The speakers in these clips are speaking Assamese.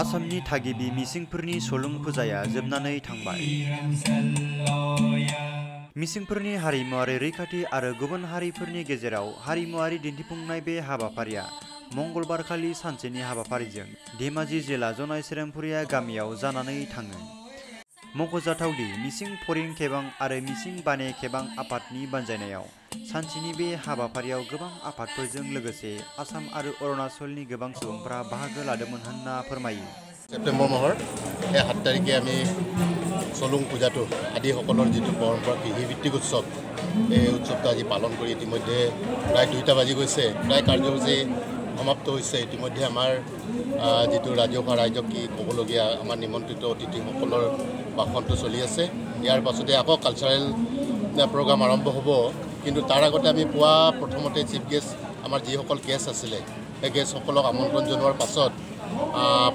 आसामनि थागिबि मिसिंफोरनि सलुं फुजाया जोबनानै थांबाय। मिसिंफोरनि हारिमुआरि रैखाथि आरो गुबुन हारिफोरनि गेजेराव हारिमुआरि दिन्थिफुंनाय बे हाबाफारिया मंगलबारखालि सानसेनि हाबाफारिजों धेमाजि जिल्ला जनाय सेरेंफुरिया गामियाव जानानै थाङो। मख'जाथावदि मिसिं फरिं खेबां आरो मिसिं बाने खेबां आफादनि बानजायनायाव सानसेनि बे हाबाफारियाव गोबां आफादफोरजों लोगोसे आसाम आरो अरुणाचलनि गोबां सुबुंफ्रा बाहागो लादोंमोन होनना फोरमायो। सेप्टेम्बर माहर 7 तारिখে আমি চলুং পূজাটো আদিসকলৰ যিটো পৰম্পৰা কৃষিভিত্তিক উৎসৱ এই উৎসৱটো আজি পালন কৰি ইতিমধ্যে প্ৰায় 2টা বাজি গৈছে। প্ৰায় কাৰ্যসূচী সমাপ্ত হৈছে। ইতিমধ্যে আমাৰ যিটো ৰাজহুৱা ৰাইজক কি ক'বলগীয়া আমাৰ নিমন্ত্ৰিত অতিথিসকলৰ ভাষণটো চলি আছে। ইয়াৰ পাছতে আকৌ কালচাৰেল প্ৰগ্ৰাম আৰম্ভ হ'ব। কিন্তু তাৰ আগতে আমি পুৱা প্ৰথমতে চিফ গেষ্ট আমাৰ যিসকল গেষ্ট আছিলে সেই গেষ্টসকলক আমন্ত্ৰণ জনোৱাৰ পাছত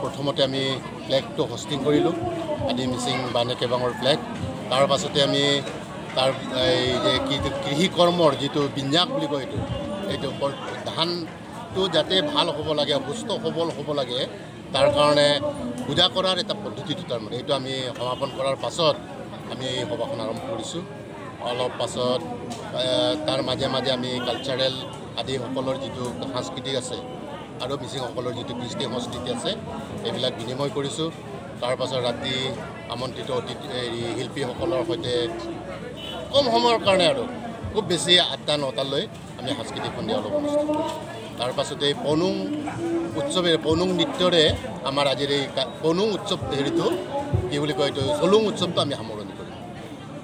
প্ৰথমতে আমি ফ্লেগটো হোষ্টিং কৰিলোঁ আদি মিচিং বানে কেবাঙৰ ফ্লেগ। তাৰ পাছতে আমি তাৰ এই যে কৃষি কৰ্মৰ যিটো বিন্যাস বুলি কয় এইটো ধানটো যাতে ভাল হ'ব লাগে সুস্থ সবল হ'ব লাগে তাৰ কাৰণে পূজা কৰাৰ এটা পদ্ধতিটো তাৰমানে এইটো আমি সমাপন কৰাৰ পাছত আমি এই সভাখন আৰম্ভ কৰিছোঁ। অলপ পাছত তাৰ মাজে মাজে আমি কালচাৰেল আদিসকলৰ যিটো সাংস্কৃতিক আছে আৰু মিচিংসকলৰ যিটো কৃষ্টি সংস্কৃতি আছে এইবিলাক বিনিময় কৰিছোঁ। তাৰ পাছত ৰাতি আমন্ত্ৰিত অতিথি শিল্পীসকলৰ সৈতে কম সময়ৰ কাৰণে আৰু খুব বেছি 8টা-9টালৈ আমি সাংস্কৃতিক সন্ধিয়া অলপ অনুষ্ঠিত কৰিছোঁ। তাৰ পাছতে পনুং উৎসৱেৰে পনুং নৃত্যৰে আমাৰ আজিৰ এই পনুং উৎসৱ হেৰিটো কি বুলি কয় এইটো চলুং উৎসৱটো আমি সামৰণি কৰিম।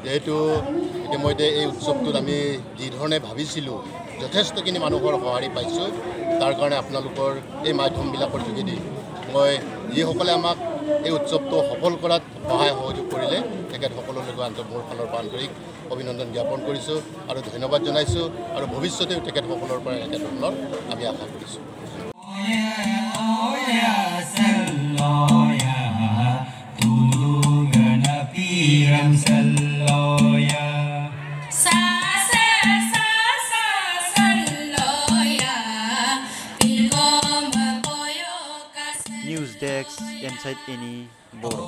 যিহেতু ইতিমধ্যে এই উৎসৱটোত আমি যিধৰণে ভাবিছিলোঁ যথেষ্টখিনি মানুহৰ সঁহাৰি পাইছোঁ। তাৰ কাৰণে আপোনালোকৰ এই মাধ্যমবিলাকৰ যোগেদি মই যিসকলে আমাক এই উৎসৱটো সফল কৰাত সহায় সহযোগ কৰিলে তেখেতসকললৈ মোৰ ফালৰ পৰা আন্তৰিক অভিনন্দন জ্ঞাপন কৰিছোঁ আৰু ধন্যবাদ জনাইছোঁ আৰু ভৱিষ্যতেও তেখেতসকলৰ পৰা এনেধৰণৰ আমি আশা কৰিছোঁ। News Desk Inside Any Boro.